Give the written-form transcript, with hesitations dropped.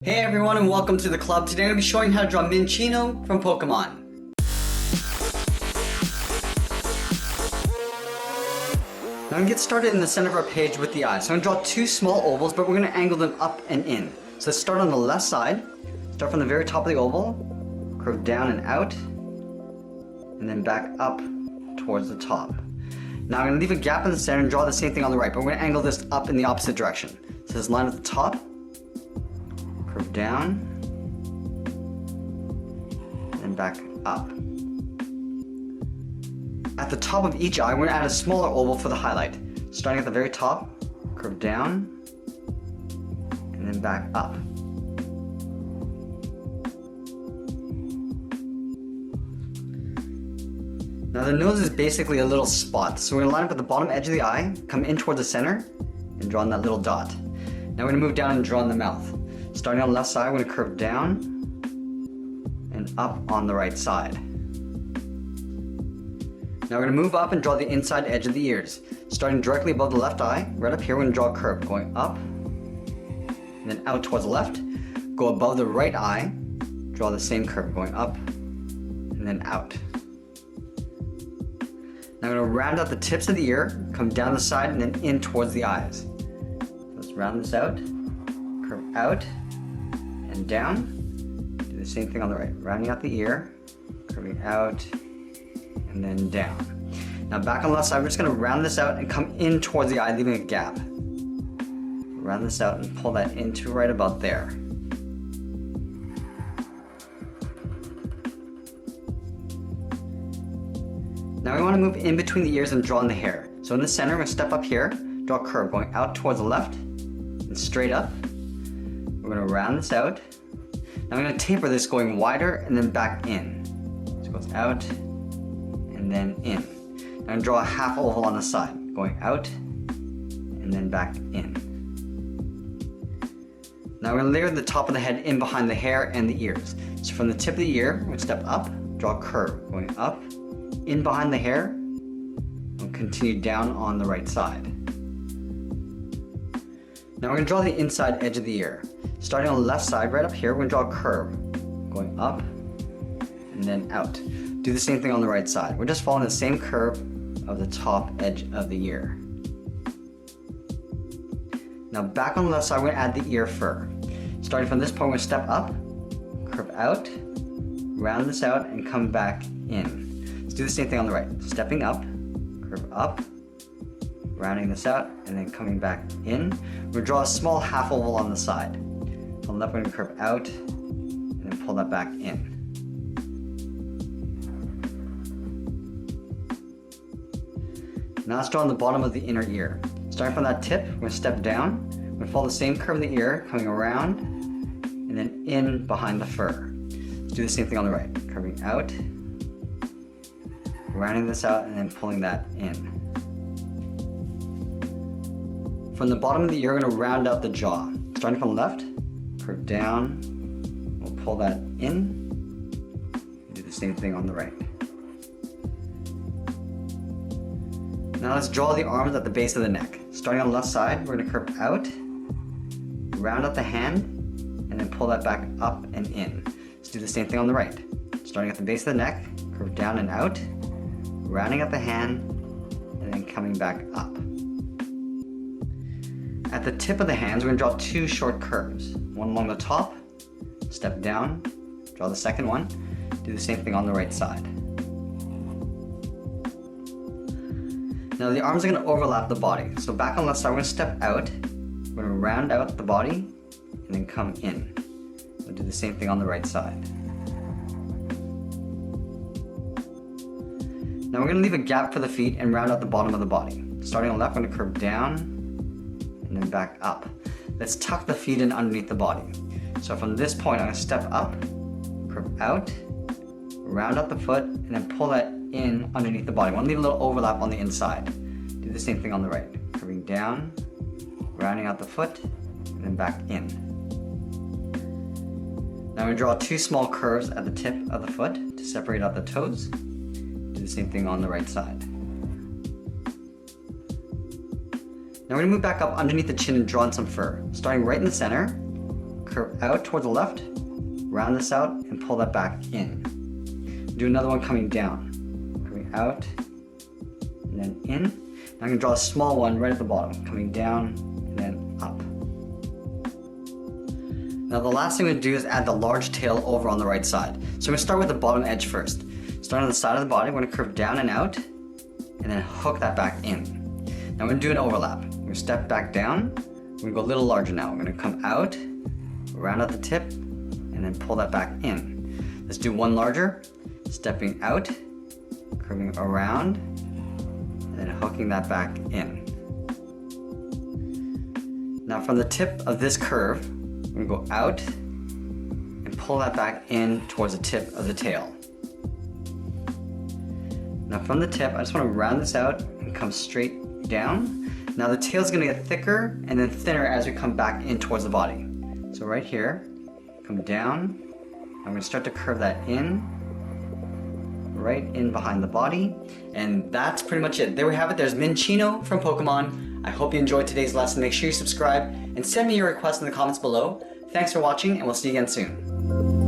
Hey everyone and welcome to the club. Today I'm going to be showing how to draw Minccino from Pokemon. Now I'm going to get started in the center of our page with the eyes. So I'm going to draw two small ovals, but we're going to angle them up and in. So let's start on the left side. Start from the very top of the oval, curve down and out, and then back up towards the top. Now I'm going to leave a gap in the center and draw the same thing on the right, but we're going to angle this up in the opposite direction. So this line at the top, curve down, and back up. At the top of each eye, we're going to add a smaller oval for the highlight. Starting at the very top, curve down, and then back up. Now the nose is basically a little spot, so we're going to line up at the bottom edge of the eye, come in towards the center, and draw in that little dot. Now we're going to move down and draw in the mouth. Starting on the left side, we're going to curve down and up on the right side. Now we're going to move up and draw the inside edge of the ears. Starting directly above the left eye, right up here, we're going to draw a curve going up and then out towards the left. Go above the right eye, draw the same curve going up and then out. Now I'm going to round out the tips of the ear, come down the side and then in towards the eyes. Let's round this out, curve out and down. Do the same thing on the right, rounding out the ear, curving out, and then down. Now back on the left side, we're just going to round this out and come in towards the eye, leaving a gap. Round this out and pull that into right about there. Now we want to move in between the ears and draw in the hair. So in the center, we're going to step up here, draw a curve going out towards the left and straight up. We're going to round this out. Now I'm going to taper this going wider and then back in. So it goes out and then in. Now I'm going to draw a half oval on the side, going out and then back in. Now we're going to layer the top of the head in behind the hair and the ears. So from the tip of the ear, we're going to step up, draw a curve, going up, in behind the hair, and continue down on the right side. Now we're going to draw the inside edge of the ear. Starting on the left side, right up here, we're going to draw a curve, going up and then out. Do the same thing on the right side. We're just following the same curve of the top edge of the ear. Now back on the left side, we're going to add the ear fur. Starting from this point, we're going to step up, curve out, round this out, and come back in. Let's do the same thing on the right. Stepping up, curve up, rounding this out, and then coming back in. We're going to draw a small half oval on the side. On the left, we're going to curve out, and then pull that back in. Now let's draw on the bottom of the inner ear. Starting from that tip, we're going to step down. We're going to follow the same curve of the ear, coming around, and then in behind the fur. Let's do the same thing on the right. Curving out, rounding this out, and then pulling that in. From the bottom of the ear, we're going to round out the jaw. Starting from the left, curve down, we'll pull that in, and do the same thing on the right. Now let's draw the arms at the base of the neck. Starting on the left side, we're going to curve out, round out the hand, and then pull that back up and in. Let's do the same thing on the right. Starting at the base of the neck, curve down and out, rounding out the hand, and then coming back up. At the tip of the hands, we're going to draw two short curves. One along the top, step down, draw the second one, do the same thing on the right side. Now the arms are going to overlap the body. So back on the left side, we're going to step out, we're going to round out the body, and then come in. We'll do the same thing on the right side. Now we're going to leave a gap for the feet and round out the bottom of the body. Starting on the left, we're going to curve down, and then back up. Let's tuck the feet in underneath the body. So from this point, I'm going to step up, curve out, round out the foot, and then pull that in underneath the body. I want to leave a little overlap on the inside. Do the same thing on the right. Curving down, rounding out the foot, and then back in. Now I'm going to draw two small curves at the tip of the foot to separate out the toes. Do the same thing on the right side. Now we're going to move back up underneath the chin and draw in some fur. Starting right in the center, curve out towards the left, round this out, and pull that back in. Do another one coming down, coming out, and then in. Now I'm going to draw a small one right at the bottom, coming down, and then up. Now the last thing we're going to do is add the large tail over on the right side. So I'm going to start with the bottom edge first. Start on the side of the body, we're going to curve down and out, and then hook that back in. Now we're going to do an overlap. We're going to step back down, we're going to go a little larger now. We're going to come out, round out the tip, and then pull that back in. Let's do one larger, stepping out, curving around, and then hooking that back in. Now from the tip of this curve, we're going to go out and pull that back in towards the tip of the tail. Now from the tip, I just want to round this out and come straight down. Now the tail is going to get thicker and then thinner as we come back in towards the body. So right here, come down. I'm going to start to curve that in, right in behind the body. And that's pretty much it. There we have it. There's Minccino from Pokemon. I hope you enjoyed today's lesson. Make sure you subscribe and send me your requests in the comments below. Thanks for watching, and we'll see you again soon.